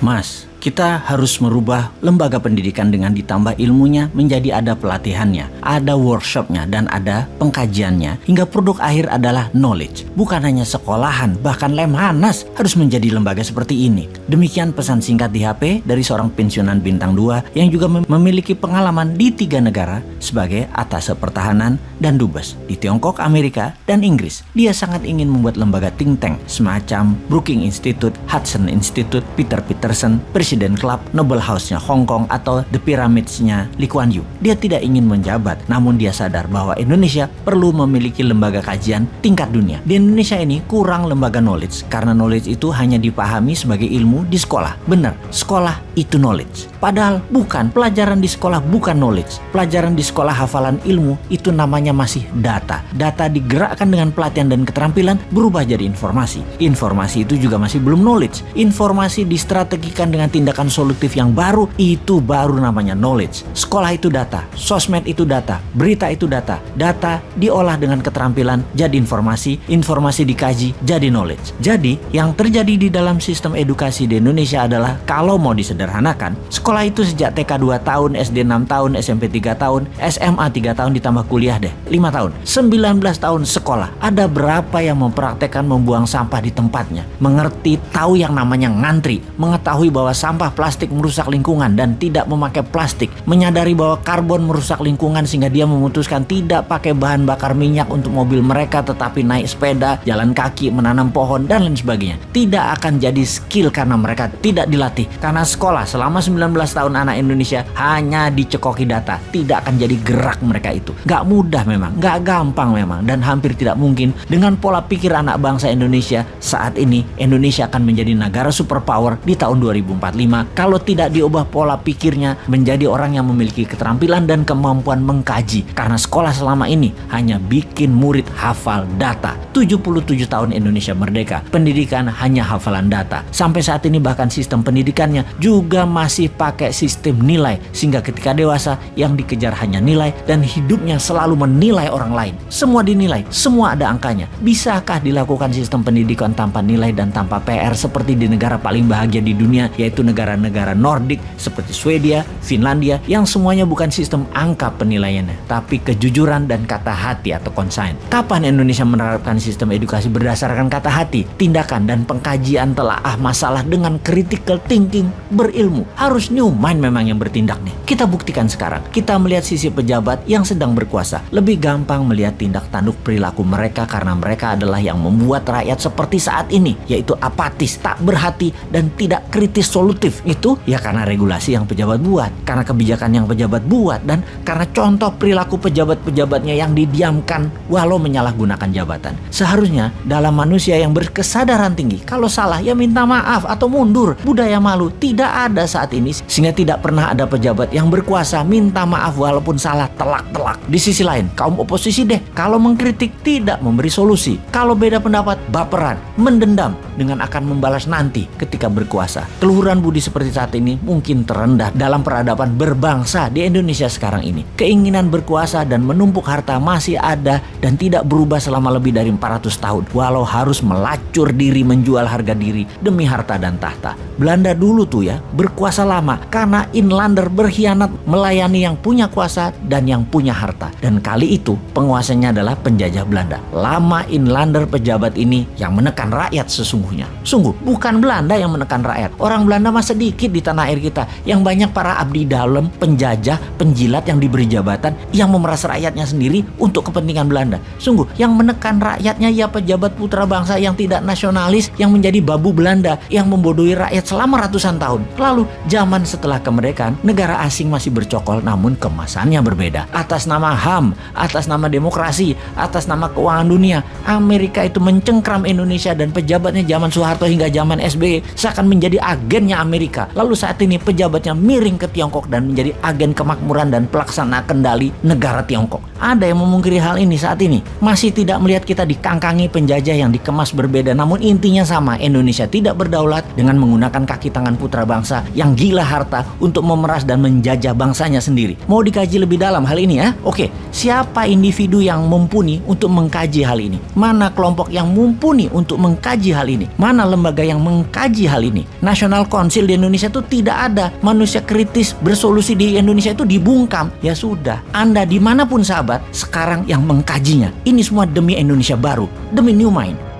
Mas, kita harus merubah lembaga pendidikan dengan ditambah ilmunya menjadi ada pelatihannya, ada workshopnya, dan ada pengkajiannya, hingga produk akhir adalah knowledge. Bukan hanya sekolahan, bahkan Lemhanas harus menjadi lembaga seperti ini. Demikian pesan singkat di HP dari seorang pensiunan bintang 2 yang juga memiliki pengalaman di 3 negara sebagai atase pertahanan dan dubes di Tiongkok, Amerika, dan Inggris. Dia sangat ingin membuat lembaga think tank semacam Brookings Institute, Hudson Institute, Peter Peterson, Presiden Club, Noble House-nya Hong Kong, atau The Pyramids-nya Lee Kuan Yew. Dia tidak ingin menjabat, namun dia sadar bahwa Indonesia perlu memiliki lembaga kajian tingkat dunia. Di Indonesia ini kurang lembaga knowledge, karena knowledge itu hanya dipahami sebagai ilmu di sekolah. Benar, sekolah itu knowledge. Padahal bukan, pelajaran di sekolah bukan knowledge. Pelajaran di sekolah hafalan ilmu itu namanya masih data. Data digerakkan dengan pelatihan dan keterampilan berubah jadi informasi. Informasi itu juga masih belum knowledge. Informasi distrategikan dengan tindakan solutif yang baru, itu baru namanya knowledge. Sekolah itu data, sosmed itu data, berita itu data. Data diolah dengan keterampilan jadi informasi, informasi dikaji jadi knowledge. Jadi yang terjadi di dalam sistem edukasi di Indonesia adalah, kalau mau disederhanakan, sekolah itu sejak TK 2 tahun, SD 6 tahun, SMP 3 tahun, SMA 3 tahun, ditambah kuliah 5 tahun. 19 tahun sekolah. Ada berapa yang mempraktekkan membuang sampah di tempatnya? Mengerti, tahu yang namanya ngantri, mengetahui bahwa sampah plastik merusak lingkungan dan tidak memakai plastik, menyadari bahwa karbon merusak lingkungan sehingga dia memutuskan tidak pakai bahan bakar minyak untuk mobil mereka, tetapi naik sepeda, jalan kaki, menanam pohon, dan lain sebagainya. Tidak akan jadi skill karena mereka tidak dilatih. Karena sekolah selama 19 tahun anak Indonesia hanya dicekoki data, tidak akan jadi gerak mereka itu. Gak mudah memang, gak gampang memang, dan hampir tidak mungkin dengan pola pikir anak bangsa Indonesia saat ini. Indonesia akan menjadi negara superpower di tahun 2045 kalau tidak diubah pola pikirnya menjadi orang yang memiliki keterampilan dan kemampuan mengkaji. Karena sekolah selama ini hanya bikin murid hafal data. 77 tahun Indonesia merdeka, pendidikan hanya hafalan data. Sampai saat ini bahkan sistem pendidikannya juga masih pakai sistem nilai, sehingga ketika dewasa yang dikejar hanya nilai dan hidupnya selalu menilai orang lain. Semua dinilai, semua ada angkanya. Bisakah dilakukan sistem pendidikan tanpa nilai dan tanpa PR seperti di negara paling bahagia di dunia, yaitu negara-negara Nordik seperti Swedia, Finlandia, yang semuanya bukan sistem angka penilaiannya, tapi kejujuran dan kata hati atau conscience. Kapan Indonesia menerapkan sistem edukasi berdasarkan kata hati, tindakan, dan pengkajian telaah masalah dengan critical thinking, berilmu? Harus new mind memang yang bertindak nih. Kita buktikan sekarang. Kita melihat sisi pejabat yang sedang berkuasa. Lebih gampang melihat tindak tanduk perilaku mereka karena mereka adalah yang membuat rakyat seperti saat ini, yaitu apatis, tak berhati, dan tidak kritis solutif. Itu ya karena regulasi yang pejabat buat, karena kebijakan yang pejabat buat, dan karena contoh perilaku pejabat-pejabatnya yang didiamkan walau menyalahgunakan jabatan. Seharusnya dalam manusia yang berkesadaran tinggi, kalau salah ya minta maaf atau mundur. Budaya malu tidak ada saat ini, sehingga tidak pernah ada pejabat yang berkuasa minta maaf walaupun salah telak-telak. Di sisi lain, kaum oposisi deh, kalau mengkritik tidak memberi solusi, kalau beda pendapat baperan, mendendam dengan akan membalas nanti ketika berkuasa. Keluhuran budi seperti saat ini mungkin terendah dalam peradaban berbangsa di Indonesia sekarang ini. Keinginan berkuasa dan menumpuk harta masih ada dan tidak berubah selama lebih dari 400 tahun, walau harus melacur diri, menjual harga diri demi harta dan tahta. Belanda dulu tuh ya berkuasa lama karena inlander berkhianat melayani yang punya kuasa dan yang punya harta, dan kali itu penguasanya adalah penjajah Belanda. Lama inlander pejabat ini yang menekan rakyat sesungguhnya. Sungguh bukan Belanda yang menekan rakyat. Orang Belanda mah sedikit di tanah air kita, yang banyak para abdi dalam, penjajah, penjilat yang diberi jabatan, yang memeras rakyatnya sendiri untuk kepentingan Belanda. Sungguh yang menekan rakyatnya ya pejabat putra bangsa yang tidak nasionalis, yang menjadi babu Belanda, yang membodohi rakyat selama ratusan tahun. Lalu zaman setelah kemerdekaan, negara asing masih bercokol namun kemasannya berbeda. Atas nama HAM, atas nama demokrasi, atas nama keuangan dunia, Amerika itu mencengkram Indonesia dan pejabatnya zaman Soeharto hingga zaman SBY seakan menjadi agennya Amerika. Lalu saat ini pejabatnya miring ke Tiongkok dan menjadi agen kemakmuran dan pelaksana kendali negara Tiongkok. Ada yang memungkiri hal ini saat ini? Masih tidak melihat kita dikangkangi penjajah yang dikemas berbeda, namun intinya sama. Indonesia tidak berdaulat dengan menggunakan kaki tangan putra bangsa yang gila harta untuk memeras dan menjajah bangsanya sendiri. Mau dikaji lebih dalam hal ini ya? Oke, siapa individu yang mumpuni untuk mengkaji hal ini? Mana kelompok yang mumpuni untuk mengkaji hal ini? Mana lembaga yang mengkaji hal ini? National Council Council di Indonesia itu tidak ada. Manusia kritis bersolusi di Indonesia itu dibungkam. Ya sudah, Anda dimanapun sahabat, sekarang yang mengkajinya. Ini semua demi Indonesia baru, demi New Mind.